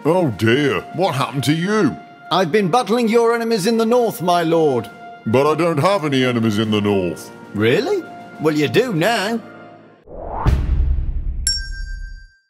Oh dear, what happened to you? I've been battling your enemies in the north, my lord. But I don't have any enemies in the north. Really? Well, you do now.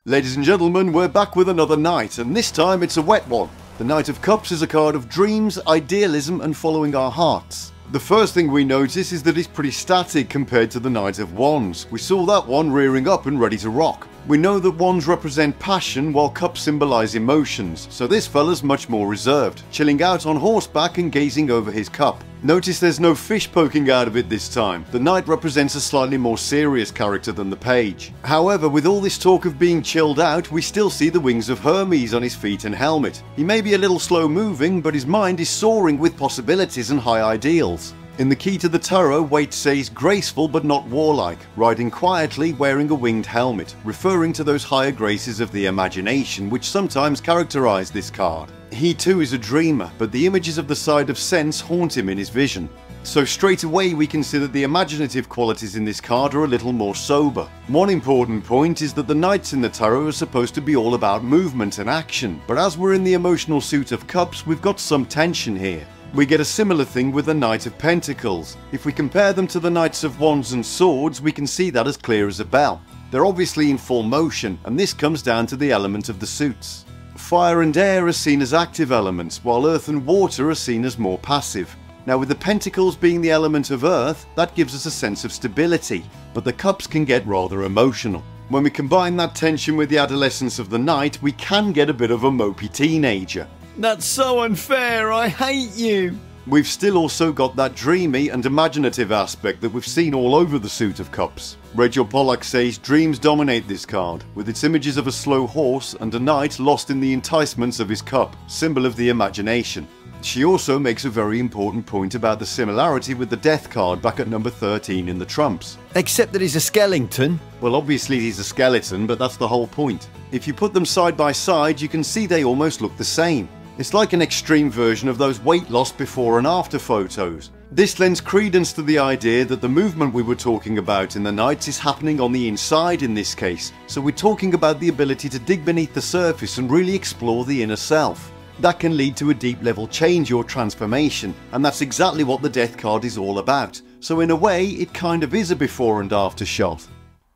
Ladies and gentlemen, we're back with another night, and this time it's a wet one. The Knight of Cups is a card of dreams, idealism and following our hearts. The first thing we notice is that it's pretty static compared to the Knight of Wands. We saw that one rearing up and ready to rock. We know that wands represent passion while cups symbolise emotions, so this fella's much more reserved, chilling out on horseback and gazing over his cup. Notice there's no fish poking out of it this time. The knight represents a slightly more serious character than the page. However, with all this talk of being chilled out, we still see the wings of Hermes on his feet and helmet. He may be a little slow moving, but his mind is soaring with possibilities and high ideals. In the key to the tarot, Waite says graceful but not warlike, riding quietly wearing a winged helmet, referring to those higher graces of the imagination which sometimes characterise this card. He too is a dreamer, but the images of the side of sense haunt him in his vision. So straight away we can see that the imaginative qualities in this card are a little more sober. One important point is that the knights in the tarot are supposed to be all about movement and action, but as we're in the emotional suit of cups, we've got some tension here. We get a similar thing with the Knight of Pentacles. If we compare them to the Knights of Wands and Swords, we can see that as clear as a bell. They're obviously in full motion, and this comes down to the element of the suits. Fire and air are seen as active elements, while earth and water are seen as more passive. Now with the Pentacles being the element of earth, that gives us a sense of stability, but the cups can get rather emotional. When we combine that tension with the adolescence of the Knight, we can get a bit of a mopey teenager. That's so unfair, I hate you. We've still also got that dreamy and imaginative aspect that we've seen all over the suit of cups. Rachel Pollack says dreams dominate this card, with its images of a slow horse and a knight lost in the enticements of his cup, symbol of the imagination. She also makes a very important point about the similarity with the Death card back at number 13 in the Trumps. Except that he's a skeleton. Well, obviously he's a skeleton, but that's the whole point. If you put them side by side, you can see they almost look the same. It's like an extreme version of those weight loss before and after photos. This lends credence to the idea that the movement we were talking about in the Knights is happening on the inside in this case, so we're talking about the ability to dig beneath the surface and really explore the inner self. That can lead to a deep level change or transformation, and that's exactly what the Death card is all about, so in a way it kind of is a before and after shot.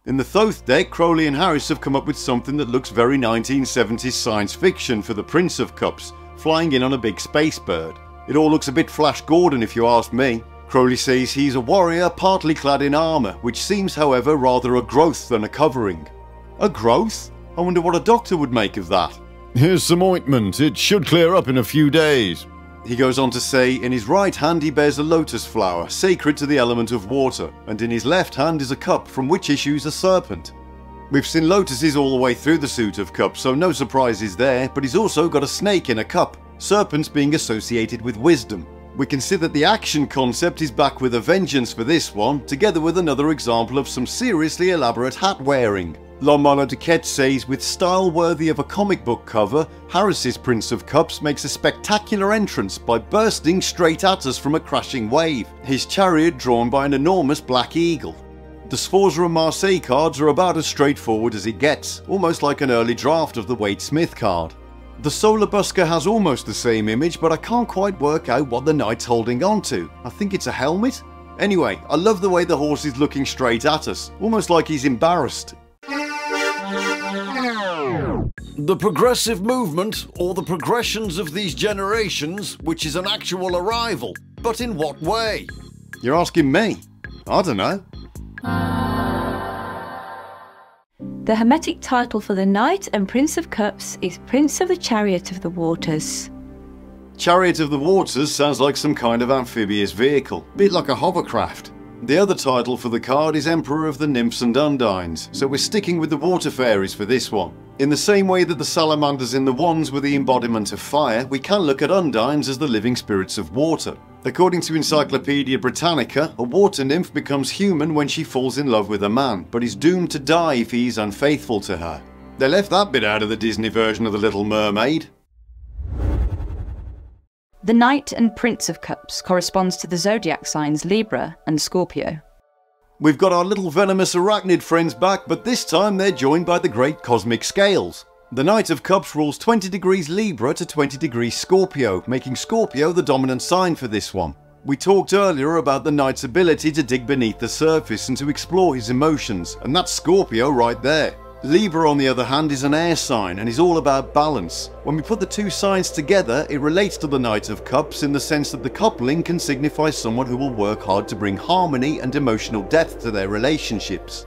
In the Thoth deck, Crowley and Harris have come up with something that looks very 1970s science fiction for the Prince of Cups, flying in on a big space bird. It all looks a bit Flash Gordon if you ask me. Crowley says he's a warrior partly clad in armour, which seems however rather a growth than a covering. A growth? I wonder what a doctor would make of that. Here's some ointment, it should clear up in a few days. He goes on to say in his right hand he bears a lotus flower, sacred to the element of water, and in his left hand is a cup from which issues a serpent. We've seen lotuses all the way through the suit of cups, so no surprises there, but he's also got a snake in a cup, serpents being associated with wisdom. We can see that the action concept is back with a vengeance for this one, together with another example of some seriously elaborate hat wearing. Milo Duquette says, with style worthy of a comic book cover, Harris's Prince of Cups makes a spectacular entrance by bursting straight at us from a crashing wave, his chariot drawn by an enormous black eagle. The Sforza and Marseille cards are about as straightforward as it gets, almost like an early draft of the Waite-Smith card. The Solar Busker has almost the same image, but I can't quite work out what the knight's holding on to. I think it's a helmet? Anyway, I love the way the horse is looking straight at us, almost like he's embarrassed. The progressive movement, or the progressions of these generations, which is an actual arrival. But in what way? You're asking me? I don't know. The Hermetic title for the Knight and Prince of Cups is Prince of the Chariot of the Waters. Chariot of the Waters sounds like some kind of amphibious vehicle, bit like a hovercraft. The other title for the card is Emperor of the Nymphs and Undines, so we're sticking with the water fairies for this one. In the same way that the salamanders in the wands were the embodiment of fire, we can look at Undines as the living spirits of water. According to Encyclopedia Britannica, a water nymph becomes human when she falls in love with a man, but is doomed to die if he is unfaithful to her. They left that bit out of the Disney version of The Little Mermaid. The Knight and Prince of Cups corresponds to the zodiac signs Libra and Scorpio. We've got our little venomous arachnid friends back, but this time they're joined by the great cosmic scales. The Knight of Cups rules 20 degrees Libra to 20 degrees Scorpio, making Scorpio the dominant sign for this one. We talked earlier about the Knight's ability to dig beneath the surface and to explore his emotions, and that's Scorpio right there. Libra, on the other hand, is an air sign and is all about balance. When we put the two signs together, it relates to the Knight of Cups in the sense that the coupling can signify someone who will work hard to bring harmony and emotional depth to their relationships.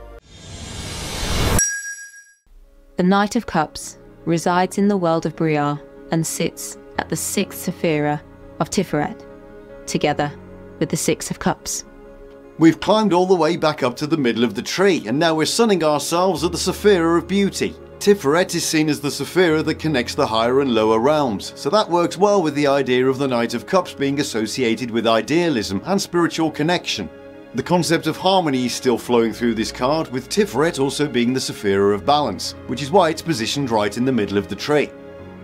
The Knight of Cups resides in the world of Briar and sits at the 6th Sephira of Tiferet, together with the 6 of Cups. We've climbed all the way back up to the middle of the tree, and now we're sunning ourselves at the Sephira of Beauty. Tiferet is seen as the Sephira that connects the higher and lower realms, so that works well with the idea of the Knight of Cups being associated with idealism and spiritual connection. The concept of harmony is still flowing through this card, with Tiferet also being the Sephira of balance, which is why it's positioned right in the middle of the tree.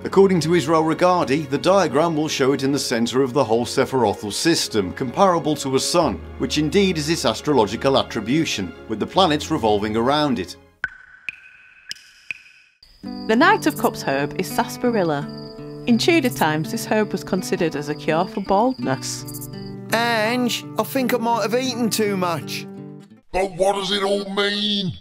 According to Israel Regardie, the diagram will show it in the centre of the whole Sephirothal system, comparable to a sun, which indeed is its astrological attribution, with the planets revolving around it. The Knight of Cups herb is sarsaparilla. In Tudor times, this herb was considered as a cure for baldness. Ange, I think I might have eaten too much. But what does it all mean?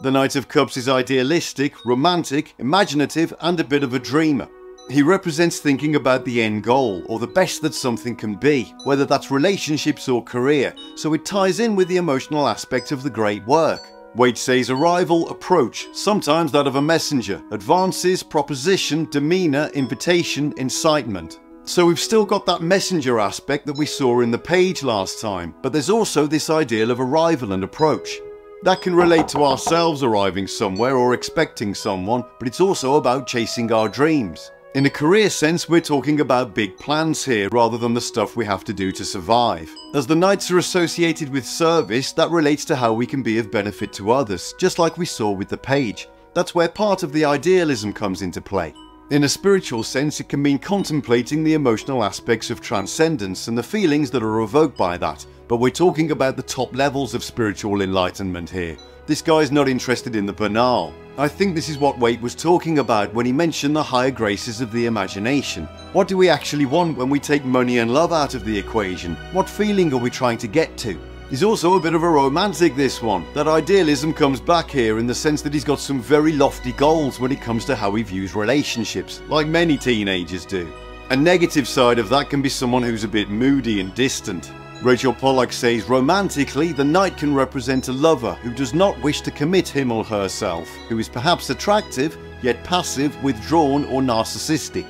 The Knight of Cups is idealistic, romantic, imaginative and a bit of a dreamer. He represents thinking about the end goal, or the best that something can be, whether that's relationships or career, so it ties in with the emotional aspect of the great work. Waite says arrival, approach, sometimes that of a messenger, advances, proposition, demeanour, invitation, incitement. So we've still got that messenger aspect that we saw in the page last time, but there's also this ideal of arrival and approach. That can relate to ourselves arriving somewhere or expecting someone, but it's also about chasing our dreams. In a career sense, we're talking about big plans here rather than the stuff we have to do to survive. As the Knights are associated with service, that relates to how we can be of benefit to others, just like we saw with the page. That's where part of the idealism comes into play. In a spiritual sense, it can mean contemplating the emotional aspects of transcendence and the feelings that are evoked by that, but we're talking about the top levels of spiritual enlightenment here. This guy's not interested in the banal. I think this is what Waite was talking about when he mentioned the higher graces of the imagination. What do we actually want when we take money and love out of the equation? What feeling are we trying to get to? He's also a bit of a romantic, this one. That idealism comes back here in the sense that he's got some very lofty goals when it comes to how he views relationships, like many teenagers do. A negative side of that can be someone who's a bit moody and distant. Rachel Pollack says romantically, the knight can represent a lover who does not wish to commit him or herself, who is perhaps attractive, yet passive, withdrawn or narcissistic.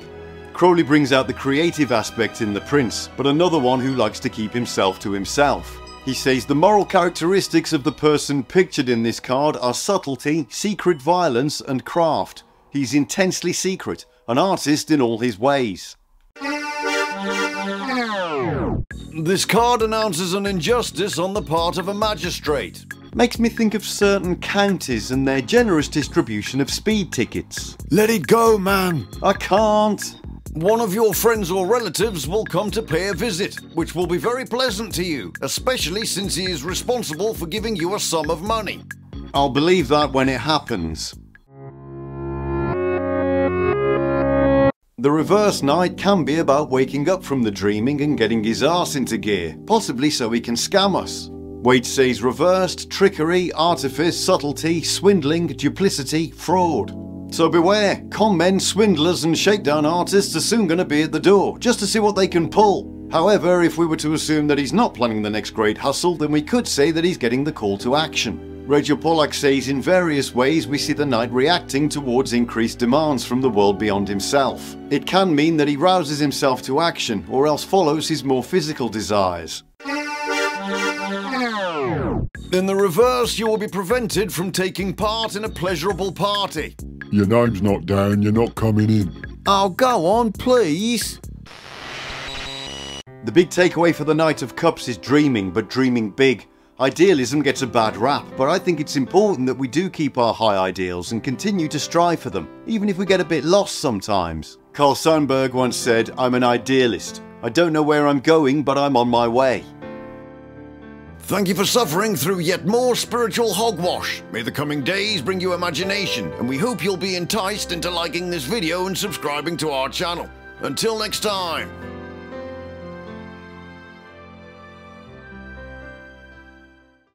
Crowley brings out the creative aspect in the prince, but another one who likes to keep himself to himself. He says the moral characteristics of the person pictured in this card are subtlety, secret violence and craft. He's intensely secret, an artist in all his ways. This card announces an injustice on the part of a magistrate. Makes me think of certain counties and their generous distribution of speed tickets. Let it go, man. I can't. One of your friends or relatives will come to pay a visit, which will be very pleasant to you, especially since he is responsible for giving you a sum of money. I'll believe that when it happens. The reverse night can be about waking up from the dreaming and getting his arse into gear, possibly so he can scam us. Waite says reversed, trickery, artifice, subtlety, swindling, duplicity, fraud. So beware, con men, swindlers and shakedown artists are soon going to be at the door, just to see what they can pull. However, if we were to assume that he's not planning the next great hustle, then we could say that he's getting the call to action. Rachel Pollack says in various ways we see the knight reacting towards increased demands from the world beyond himself. It can mean that he rouses himself to action, or else follows his more physical desires. In the reverse, you will be prevented from taking part in a pleasurable party. Your name's not down, you're not coming in. Oh, go on, please. The big takeaway for the Knight of Cups is dreaming, but dreaming big. Idealism gets a bad rap, but I think it's important that we do keep our high ideals and continue to strive for them, even if we get a bit lost sometimes. Carl Sandburg once said, "I'm an idealist. I don't know where I'm going, but I'm on my way." Thank you for suffering through yet more spiritual hogwash. May the coming days bring you imagination, and we hope you'll be enticed into liking this video and subscribing to our channel. Until next time.